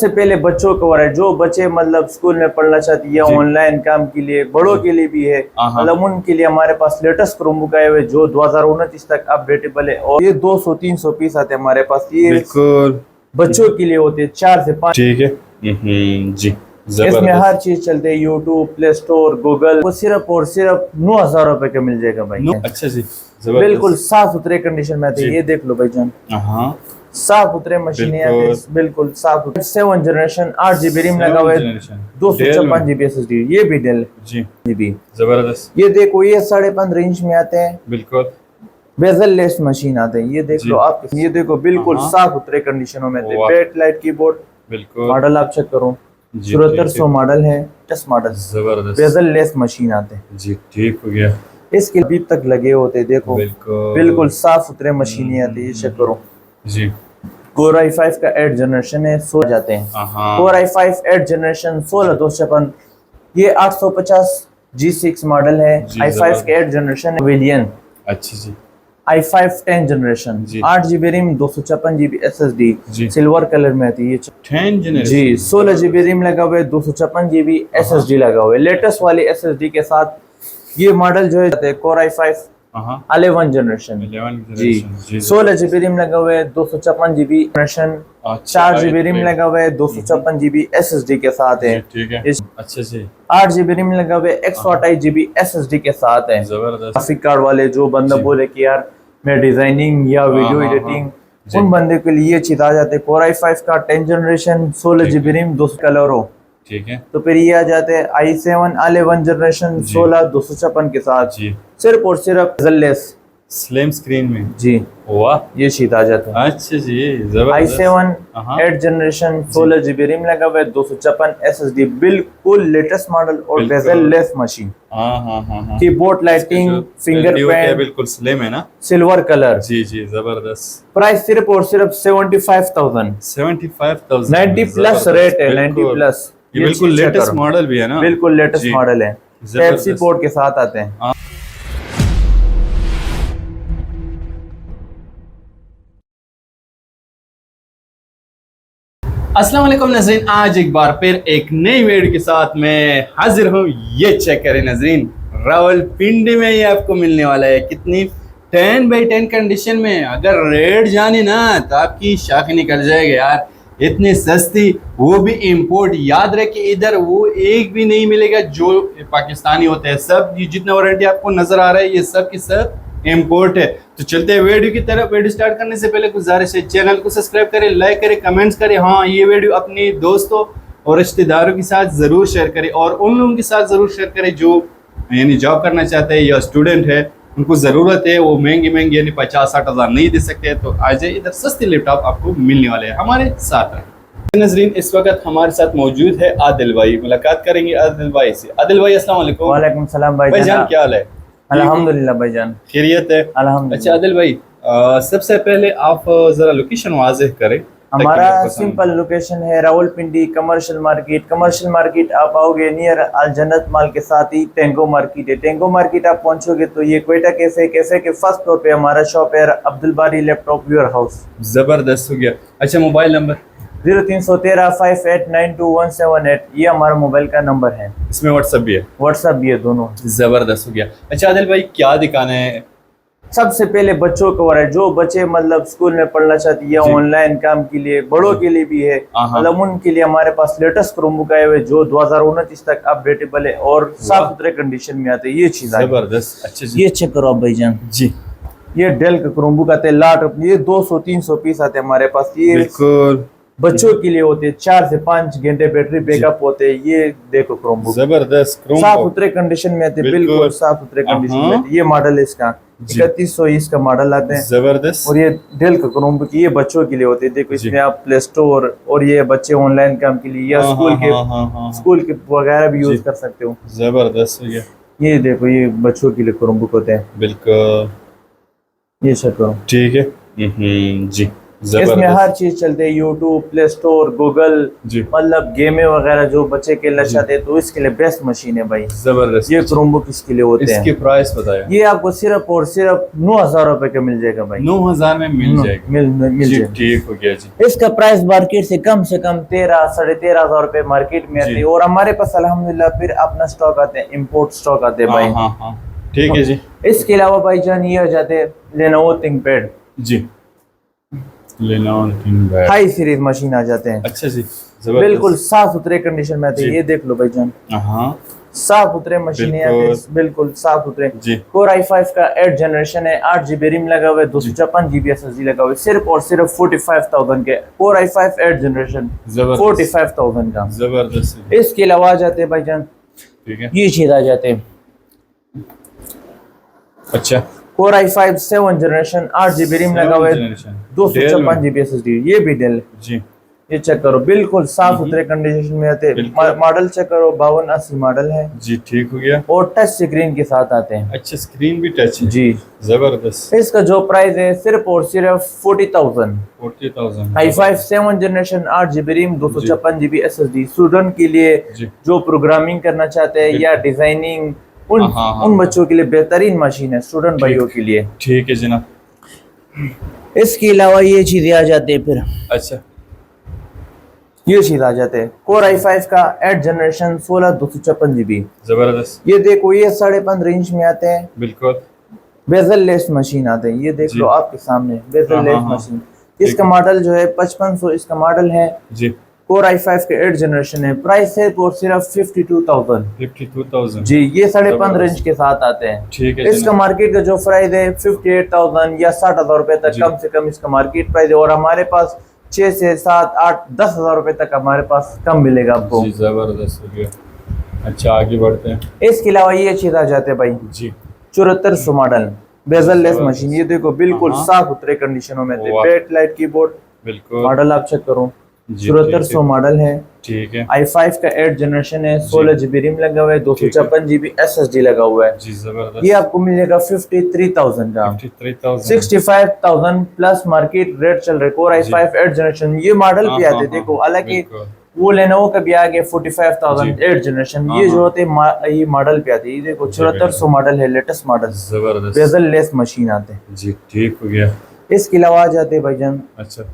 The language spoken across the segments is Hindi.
सबसे पहले बच्चों को है, जो बच्चे मतलब स्कूल में पढ़ना चाहते हैं या ऑनलाइन काम के लिए, बड़ों के लिए भी है, मतलब उनके लिए हमारे पास लेटेस्ट क्रोमबुक आए हुए जो 2029 तक अपडेटेबल है। और ये 200-300 पीस आते हैं हमारे पास। ये बिल्कुल बच्चों के लिए होते हैं 4 से 5। ठीक है। जी इसमें हर चीज चलते है, यूट्यूब, प्ले स्टोर, गूगल। वो सिर्फ और सिर्फ 9,000 रुपए का मिल जाएगा भाई। अच्छा जी, बिल्कुल साफ सुथरे कंडीशन में आते हैं। ये देख लो भाईजान, साफ सुथरे मशीनें आते हैं, बिल्कुल साफ सुथरे। 7 जनरेशन 8 GB रैम लगा हुआ है, 256 GB SSD। ये भी डेल जी जी, जबरदस्त। ये देखो, ये 15.5 इंच में आते हैं, बिल्कुल बेजल लेस मशीन आते हैं। ये देख लो आप, ये देखो बिल्कुल साफ सुथरे कंडीशनों में आते हैं। बैक लाइट कीबोर्ड, बिल्कुल मॉडल आप चेक करो, 7400 मॉडल है, टेस्ट मॉडल। जबरदस्त बेजल लेस मशीन आते हैं जी, ठीक हो गया। इसके अभी तक लगे होते, देखो बिल्कुल साफ सुथरे मशीनें आती है। ये चेक करो जी। Core i5 का 8 जनरेशन है, 16 जाते हैं। Core i5 8 जनरेशन 16 ये 850 G6 मॉडल है। i5 का 8 जनरेशन वेलियन। अच्छा जी। i5 10 generation 8 GB RAM, 256 GB SSD, silver colour में आती है। 10 जनरेशन जी, 16 GB रैम लगा हुआ है, 256 GB SSD लगा हुआ है। लेटेस्ट वाली SSD के साथ ये मॉडल जो है Core i5 11 जनरेशन जी, 16 GB रैम लगा हुआ है, 256 GB जनरेशन, 4 GB रैम लगा हुआ है, 256 GB SSD के साथ है। ठीक है। अच्छा जी, 8 GB रैम लगा हुआ है, 128 GB SSD के साथ है। ग्राफिक कार्ड वाले जो बंदा बोले कि यार मैं डिजाइनिंग या वीडियो एडिटिंग, उन बंदे के लिए ये चीज आ जाते हैं। Core i5 का 10 जनरेशन 16 GB रैम 200 कलर हो, ठीक है। तो फिर ये आ जाते हैं i7 11 जनरेशन 16 256 के साथ, सिर्फ और सिर्फ लेस स्लिम स्क्रीन में जी। वाह, ये शीट आ जाता है। अच्छा जी, जबरदस्त। i7 8 जनरेशन 16 GB रैम लगा हुआ है, 256 SSD, बिल्कुल लेटेस्ट मॉडल और bezel less machine. Keyboard, lighting, fingerprint, बिल्कुल स्लिम है ना, सिल्वर कलर। जी जी, जबरदस्त। प्राइस सिर्फ और सिर्फ 75,000 90 प्लस रेट है, 90 प्लस। ये बिल्कुल लेटेस्ट मॉडल भी है ना, बिल्कुल लेटेस्ट मॉडल है, टाइप-C पोर्ट के साथ आते हैं। अस्सलाम वालेकुम नजरीन, आज एक बार फिर एक नई वीडियो के साथ मैं हाजिर हूँ। ये चेक करें नजरीन, रावलपिंडी में ये आपको मिलने वाला है। कितनी 10x10 कंडीशन में। अगर रेट जाने ना तो आपकी शाख निकल जाएगा यार, इतनी सस्ती, वो भी इंपोर्ट। याद रखे इधर वो एक भी नहीं मिलेगा जो पाकिस्तानी होते हैं। सब जितना वारंटी आपको नजर आ रहा है ये सब की सब इंपोर्ट है। तो चलते हैं वीडियो की तरफ। वीडियो स्टार्ट करने से पहले गुजारिश है, चैनल को सब्सक्राइब करें, लाइक करें, कमेंट्स करें। हाँ, ये वीडियो अपने दोस्तों और रिश्तेदारों के साथ ज़रूर शेयर करें, और उन लोगों के साथ ज़रूर शेयर करें जो यानी जॉब करना चाहते हैं या स्टूडेंट है, उनको ज़रूरत है। वो महंगी यानी 50-60 हज़ार नहीं दे सकते, तो आज इधर सस्ते लैपटॉप आपको मिलने वाले हैं। हमारे साथ है नजरीन, इस वक्त हमारे साथ मौजूद है आदिल भाई। मुलाकात करेंगे आदिल भाई से। आदिल भाई अस्सलाम वालेकुम। वालेकुम सलाम भाईजान, क्या हाल है? अल्हम्दुलिल्लाह भाईजान, खैरियत है? अल्हम्दुलिल्लाह। अच्छा आदिल भाई, सबसे पहले आप जरा लोकेशन वाज़ेह करें। हमारा सिंपल लोकेशन है Rawalpindi commercial market. Commercial market आप आओगे नियर अल जन्नत मॉल के साथ ही टेंगो मार्केट है। टेंगो मार्केट आप पहुंचोगे तो ये क्वेटा कैफे के फर्स्ट फ्लोर पे हमारा शॉप है, अब्दुल बारी लैपटॉप वेयर हाउस। जबरदस्त हो गया। अच्छा, मोबाइल नंबर 0313589217 ये हमारा मोबाइल का नंबर है। इसमें व्हाट्सएप भी है? व्हाट्सएप भी है, दोनों। जबरदस्त हो गया। अच्छा आदिल भाई, क्या दिखाना है? सबसे पहले बच्चों को है, जो बच्चे मतलब स्कूल में पढ़ना चाहते हैं या ऑनलाइन काम के लिए, बड़ों के लिए भी है, मतलब उनके लिए हमारे पास लेटेस्ट क्रोमबुक आए हुए जो 2029 तक अपडेटेबल है और साफ सुथरे कंडीशन में आते हैं। ये चीज जबरदस्त। अच्छा जी, ये चेक करो आप भाईजान जी। ये डेल का क्रोमबुक आते हैं लाट, ये 200-300 पीस आते हैं हमारे पास। ये बिल्कुल बच्चों के लिए होते हैं, 4 से 5 घंटे बैटरी बैकअप होते हैं। ये देखो क्रोमबुक, जबरदस्त, साफ सुथरे कंडीशन में आते हैं, बिल्कुल साफ सुथरे कंडीशन में आते हैं। ये मॉडल है इसका 3120 का मॉडल आते हैं, जबरदस्त। और ये डेल का क्रोमबुक, ये बच्चों के लिए होते हैं। देखो इसमें आप प्ले स्टोर, और ये बच्चे ऑनलाइन काम के लिए या स्कूल के वगैरह भी यूज कर सकते हो। जबरदस्त हो गया। ये देखो, ये बच्चों के लिए क्रोमबुक होते हैं, बिल्कुल। ये चेक करो, ठीक है जी। इसमें हर चीज चलती है, यूट्यूब, प्ले स्टोर, गूगल, जी। मतलब गेमें वगैरह जो बच्चे खेलना चाहते हैं तो इसके लिए बेस्ट मशीन है भाई। जबरदस्त। ये क्रोमबुक इसके लिए होते हैं। इसकी प्राइस बताया। ये आपको सिर्फ और सिर्फ 9,000 रुपए का मिल जाएगा भाई। 9,000 में मिल जाएगा। मिल जी, जाएगा। ठीक हो गया जी। इसका प्राइस मार्केट से कम 13 साढ़े 13,000 रुपए मार्केट में आते हैं, और हमारे पास अल्हम्दुलिल्लाह फिर अपना स्टॉक आते हैं, इम्पोर्ट स्टॉक आते हैं भाई। हाँ हाँ हाँ, ठीक है जी। इसके अलावा भाईजान ये आ जाते हैं लेनोवो थिंकपैड जी, Lenovo ThinkPad high series machine आ जाते हैं। अच्छा जी, जबरदस्त। बिल्कुल साफ सुथरे कंडीशन में आते हैं। जी। ये देख लो भाईजान, हाँ साफ सुथरे मशीनें आते हैं, बिल्कुल साफ सुथरे। जी। कोर i5 का 8 जनरेशन है, 8 GB रिम लगा हुआ है, 256 GB SSD लगा हुआ है, सिर्फ और सिर्फ 45,000 के। कोर i5 8 जनरेशन जबरदस्त। 45,000 का। जबरदस्त। इसके अलावा आ जाते हैं भाईजान, ठीक है, ये चीज आ जाते हैं अच्छा। Core i5 7 generation 8 GB rim लगा हुआ है, 256 GB SSD। ये भी डेल, जी, ये चेक करो, बिल्कुल साफ सुथरे कंडीशन में आते हैं। बिल्कुल। मॉडल चेक करो, 5280 मॉडल है, जी, ठीक हो गया। और टच स्क्रीन के साथ आते हैं। अच्छा, स्क्रीन भी टच है जी। जबरदस्त। इसका जो प्राइस है सिर्फ और सिर्फ 40,000। 40,000। i5 7 generation 8 GB RAM 256 GB SSD। Student के लिए जी, जो प्रोग्रामिंग करना चाहते हैं या डिजाइनिंग, उन हाँ, हाँ। उन बच्चों के लिए बेहतरीन मशीन है, स्टूडेंट भाइयों के लिए। ठीक है जनाब। इसके अलावा ये चीजें आ जाते हैं, फिर अच्छा, ये चीज आ जाते हैं कोर i5 का 8 जनरेशन 16 256 GB। जबरदस्त। ये देखो, ये 15.5 इंच में आते हैं, बिल्कुल बेजल लेस मशीन आते हैं। ये देख जी। लो आपके सामने, बेजल हाँ, लेस हाँ, हाँ। मशीन। इसका मॉडल जो है 5500 इसका मॉडल है। जी, कोर i5 के 8 जनरेशन है, प्राइस है और सिर्फ 52,000। 52,000। जी, ये 15.5 इंच के साथ आते हैं। ठीक है इसका मार्केट का जो प्राइस है 58,000 या 60,000 रुपए तक, जी। कम से कम इसका मार्केट प्राइस है। और हमारे पास 6 से 7 8 10,000 रुपए तक हमारे पास कम मिलेगा आपको। जी, जबरदस्त हो गया। अच्छा, आगे बढ़ते हैं। इसके अलावा ये चीज आ जाते हैं भाई, जी, 7400 मॉडल बेजल लेस मशीन। ये देखो, बिल्कुल हाँ। साफ सुथरे कंडीशनों में थे। वाह। बैक लाइट कीबोर्ड बिल्कुल। मॉडल आप चेक करो, जी, 7400 मॉडल है। ठीक है। i5 का 8 जनरेशन है, 16 GB रिम लगा हुआ है, 256 GB SSD लगा हुआ है। जी, जबरदस्त। ये आपको मिल जाएगा 53,000 का। 53,000। 65,000 प्लस मार्केट रेट चल रहा है। कोर i5 8 जनरेशन ये मॉडल हाँ, पे हाँ, आते, हाँ, देखो हालांकि बिल्कुल। वो लेनोवो का भी आ गया 45,000 जी। 8 जनरेशन। हाँ, ये जो हाँ। होते ये मॉडल पे आते, ये देखो 7400 मॉडल है, लेटेस्ट मॉडल, जबरदस्त। बेजल लेस मशीन आते हैं। जी, ठीक हो गया। इसके अलावा आ जाते हैं भाईजान, अच्छा,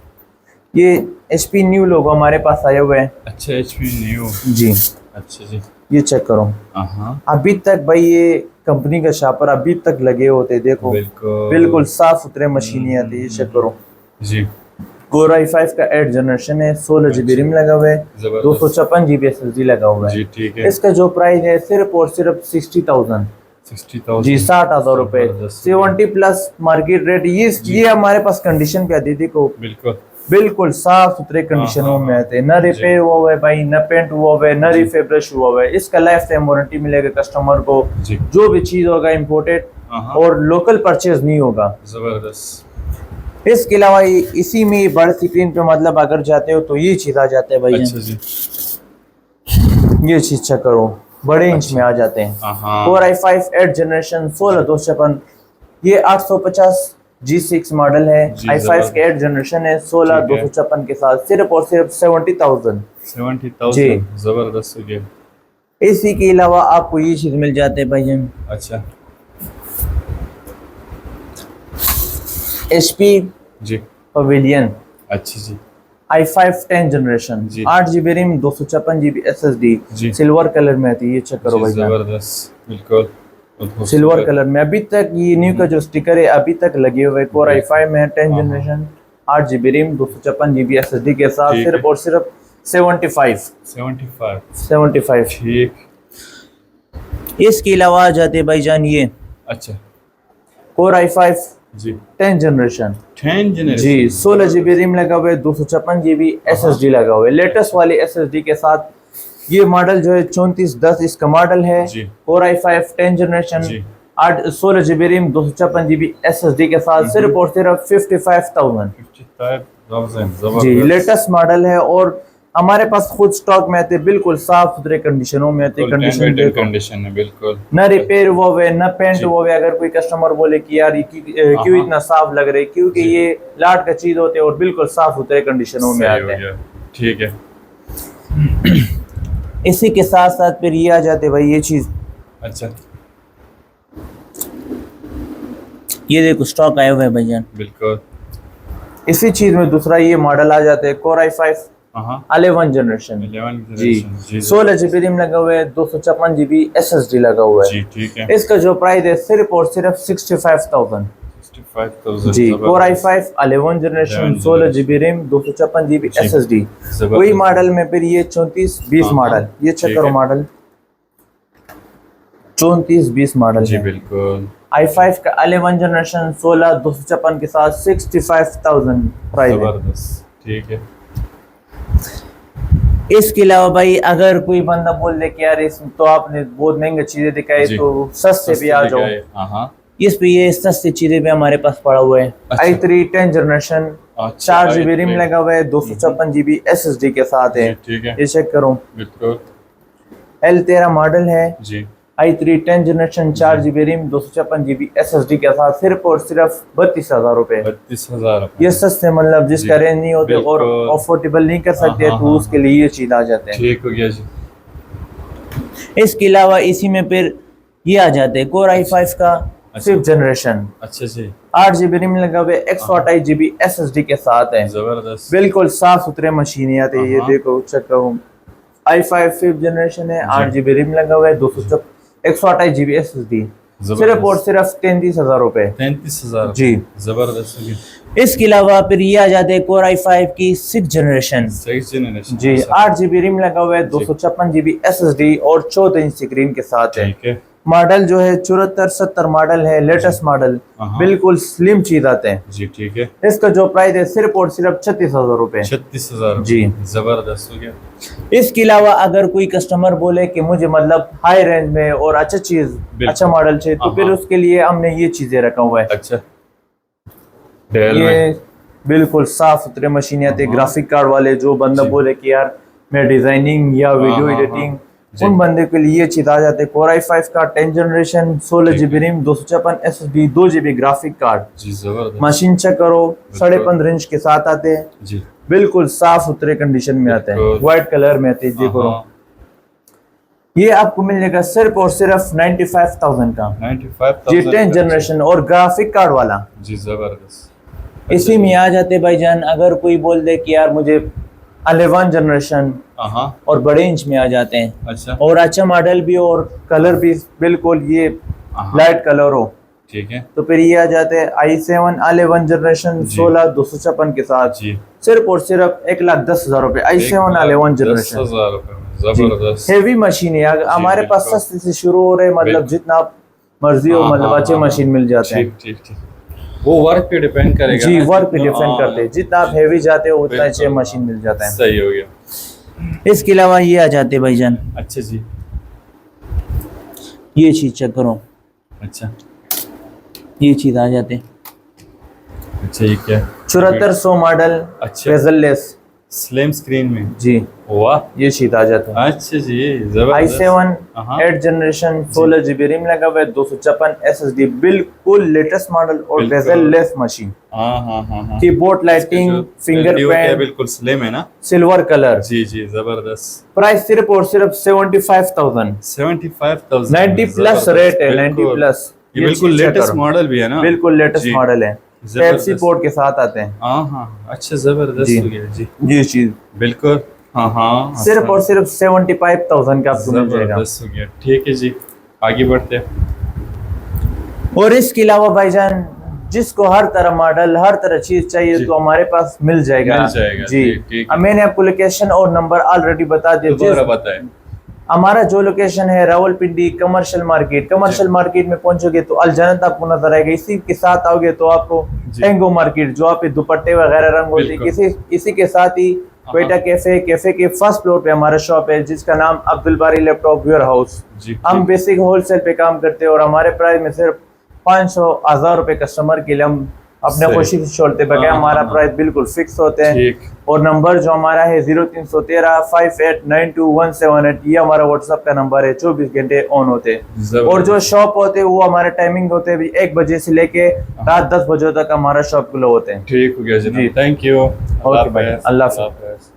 ये HP न्यू लोगो हमारे पास आए हुए हैं। अच्छा, HP न्यू। जी, अच्छा जी, ये चेक करो, हाँ, अभी तक भाई ये कंपनी का शापर अभी तक लगे होते, देखो बिल्कुल बिल्कुल साफ सुथरे मशीनें आती है। ये चेक करो, जी, कोर i5 का 8 जनरेशन है, 16 GB रिम लगा हुआ है, जबरदस्त। 256 GB SSD लगा हुआ है। जी, ठीक है। इसका जो प्राइस है सिर्फ और सिर्फ 60,000। 60,000। जी, 60,000 रुपए, जबरदस्त। 70 प्लस मार्केट रेट। ये हमारे पास कंडीशन पे आती थी, देखो बिल्कुल। बिल्कुल साफ सुथरे कंडीशनों में आते हैं, न रिपेयर हुआ हुआ है भाई, न पेंट हुआ हुआ है, न रिफेब्रिश हुआ हुआ है। इसका लाइफ टाइम वारंटी मिलेगा कस्टमर को। जी, जो भी चीज होगा इम्पोर्टेड हाँ, और लोकल परचेज नहीं होगा। जबरदस्त। इसके अलावा इसी में बड़े स्क्रीन पे मतलब अगर जाते हो तो ये चीज आ जाते हैं भाई। अच्छा जी, ये चीज चेक करो, बड़े इंच में आ जाते हैं। हाँ, कोर i5 8 जनरेशन 16 256, ये 850 G6 मॉडल है। जी, i5 के 8 जनरेशन है, 16 ठीक है। 256 के साथ, सिर्फ और सिर्फ 70,000। 70,000। जी। जबरदस्त हो गया। इसी के अलावा आपको ये चीज मिल जाते हैं भाई, अच्छा HP जी, पवेलियन अच्छा जी, i5 10 जनरेशन जी। 8 GB रिम 256 GB SSD, जी। सिल्वर कलर में आती है। ये चेक करो जी, भाई, जबरदस्त, बिल्कुल। बहुत सिल्वर खूबसूरत। कलर में अभी तक ये न्यू का जो स्टिकर है अभी तक लगे हुए। कोर जी। i5 में 10 हाँ, generation 8 GB RAM 256 GB SSD के साथ, ठीक सिर्फ है। और सिर्फ 75। 75। ठीक। इसके अलावा आ जाते हैं भाईजान, ये अच्छा कोर i5 जी, 10 जनरेशन 10 जनरेशन। जी, 16 GB रिम लगा हुआ है, 256 GB SSD लगा हुआ है, लेटेस्ट वाले SSD के साथ। ये मॉडल जो है 3410 इसका मॉडल है। जी। कोर i5 10 जनरेशन जी। 16 GB रिम 256 GB SSD के साथ, सिर्फ और सिर्फ 55,000। 55,000। जी, जबरदस्त। लेटेस्ट मॉडल है। और हमारे पास खुद स्टॉक में आते हैं, बिल्कुल साफ सुथरे कंडीशनों में आते हैं। कंडीशन देखो, कंडीशन है बिल्कुल, न रिपेयर हुआ हुआ है न पेंट हुआ हुआ है। अगर कोई कस्टमर बोले कि यार ये क्यों इतना साफ लग रहा है, क्योंकि ये लाट का चीज होते हैं और बिल्कुल साफ सुथरे कंडीशनों में आते हैं। ठीक है। इसी के साथ साथ फिर ये आ जाते भाई ये चीज, अच्छा ये देखो स्टॉक आया हुआ है भाईजान। बिल्कुल। इसी चीज में दूसरा ये मॉडल आ जाते हैं, Core i5 11 जनरेशन जी, 16 GB रैम लगा हुआ है, 256 GB SSD लगा हुआ है जी। ठीक है। इसका जो प्राइस है सिर्फ और सिर्फ 65,000 जी। Core i5 11 generation 16 GB RAM 256 GB SSD। वही मॉडल में फिर ये 3420 मॉडल, ये चेक करो मॉडल 3420 मॉडल जी बिल्कुल। i5 का 11 जनरेशन 16 256 के साथ 65,000 प्राइस है। जबरदस्त। ठीक है। इसके अलावा भाई अगर कोई बंदा बोल दे कि यार इस तो आपने बहुत महंगी चीजें दिखाई तो सस्ते भी आ जाओ, इस पे ये सस्ती चीजें भी हमारे पास पड़ा हुआ है। i3 10 जनरेशन 4 GB रैम लगा हुआ है, 256 GB SSD के साथ है। ये चेक करो बिल्कुल। L13 मॉडल है जी। i3 10 generation 4 GB RAM 256 GB SSD के साथ सिर्फ और सिर्फ 32,000 रुपए। 32,000। ये सस्ते मतलब जिसका रेंज नहीं होते और अफोर्डेबल नहीं कर सकते तो उसके लिए ये चीज आ जाते हैं। ठीक हो गया जी। इसके अलावा इसी में फिर ये आ जाते हैं Core i5 का 5th जनरेशन। अच्छा जी। 8 GB रैम लगा हुआ है, 128 GB SSD के साथ है। जबरदस्त। बिल्कुल साफ सुथरे मशीन आते हैं। ये देखो चेक करो i5 5th जनरेशन है, 8 GB रैम लगा हुआ है, 128 GB SSD सिर्फ और सिर्फ 33,000 रुपए। 33,000 जी जबरदस्त। इसके अलावा फिर ये आ जाते हैं Core i5 की 6th जनरेशन जी, 8 GB रैम लगा हुआ है, 256 GB SSD और 14 इंच स्क्रीन के साथ है। ठीक है। मॉडल जो है 7470 मॉडल है, लेटेस्ट मॉडल, बिल्कुल स्लिम चीज आते हैं जी। ठीक है। इसका जो प्राइस है सिर्फ और सिर्फ 36,000 रुपए। 36,000 जी जबरदस्त हो गया। इसके अलावा अगर कोई कस्टमर बोले कि मुझे मतलब हाई रेंज में और अच्छा चीज अच्छा मॉडल चाहिए तो फिर उसके लिए हमने ये चीजें रखा हुआ है। अच्छा ये बिल्कुल साफ सुथरे मशीन आते हैं, ग्राफिक कार्ड वाले। जो बंदा बोले कि यार मैं डिजाइनिंग या वीडियो एडिटिंग, उन बंदे के लिए ये चीज आ जाते हैं। Core i5 का 10 generation 16 GB RAM 256 SSD 2 GB graphic card जी। जबरदस्त। मशीन चेक करो 15.5 इंच के साथ आते हैं जी। बिल्कुल साफ सुथरे कंडीशन में आते हैं, व्हाइट कलर में आते हैं। देखो ये आपको मिल जाएगा सिर्फ और सिर्फ 95,000 का 95,000 जी, 10 जनरेशन और ग्राफिक कार्ड वाला जी। जबरदस्त। इसी में आ जाते भाईजान। अगर कोई बोल दे कि यार मुझे 11 जनरेशन और बड़े इंच में आ जाते हैं। अच्छा। और अच्छा मॉडल भी और कलर भी बिल्कुल ये लाइट कलर हो, ठीक है, तो फिर ये आ जाते हैं i7 11 जनरेशन 16 256 के साथ जी। सिर्फ और सिर्फ 1,10,000 रुपए। i7 11 जनरेशन जबरदस्त हेवी मशीन है। हमारे पास सस्ते से शुरू हो रहे, मतलब जितना आप मर्जी हो मतलब अच्छे मशीन मिल जाते हैं। ठीक ठीक। वो वर्क पे डिपेंड करेगा जी, वर्क पे डिपेंड करते हैं। जितना आप हेवी जाते हो उतना अच्छे मशीन मिल जाता है। सही हो गया। इसके अलावा ये आ जाते भाईजान। अच्छा जी। ये चीज चेक करो। अच्छा, ये चीज आ जाते। अच्छा ये क्या? 7400 मॉडल, अच्छा, बेजललेस स्लिम स्क्रीन में जी। वाह, ये चीज आ जाता है। अच्छा जी, जबरदस्त। i7 8 जनरेशन 16 GB रैम लगा हुआ है, 256 SSD, बिल्कुल लेटेस्ट मॉडल और बेजललेस मशीन। हाँ। कीबोर्ड लाइटिंग, फिंगरप्रिंट, बिल्कुल स्लिम है ना, सिल्वर कलर। जी जी, जबरदस्त। प्राइस सिर्फ और सिर्फ 75,000 90 प्लस रेट है, 90 प्लस। ये बिल्कुल लेटेस्ट मॉडल भी है ना, टाइप लेटेस्ट मॉडल है, टाइप-सी पोर्ट के साथ आते हैं। हाँ, अच्छा जबरदस्त हो गया जी। ये चीज बिल्कुल, हाँ, सिर्फ और सिर्फ 75,000 का आपको मिल जाएगा। जबरदस्त हो गया। ठीक है जी, आगे बढ़ते हैं। और इसके अलावा भाईजान जिसको हर तरह मॉडल हर तरह चीज चाहिए तो हमारे पास मिल जाएगा जी। अब मैंने आपको लोकेशन और नंबर ऑलरेडी बता दिया। बताएं हमारा जो लोकेशन है रावलपिंडी कमर्शियल मार्केट में पहुंचोगे तो अलजन्नत आपको नजर आएगा। इसी के साथ आओगे तो आपको एंगो मार्केट, जो आप दुपट्टे वगैरह रंग होते हैं, इसी के साथ ही क्वेटा कैफे के फर्स्ट फ्लोर पे हमारा शॉप है जिसका नाम अब्दुल बारी लैपटॉप वेयर हाउस। हम बेसिक होलसेल पे काम करते हैं और हमारे प्राइस में सिर्फ 500,000 रुपए कस्टमर के लिए हम अपने सही। खुशी से छोड़ते बगैर हाँ, हमारा हाँ, प्राइस बिल्कुल फिक्स होते हैं। ठीक। और नंबर जो हमारा है 0313 5892 178, ये हमारा व्हाट्सएप का नंबर है, 24 घंटे ऑन होते हैं। जबरदस्त। और जो शॉप होते हैं वो हमारे टाइमिंग होते हैं 1 बजे से लेके रात 10 बजे तक हमारा शॉप खुले होते हैं। ठीक हो गया जी। जनाब, थैंक यू। ओके भाई, अल्लाह हाफ़िज़। हाफ़िज़।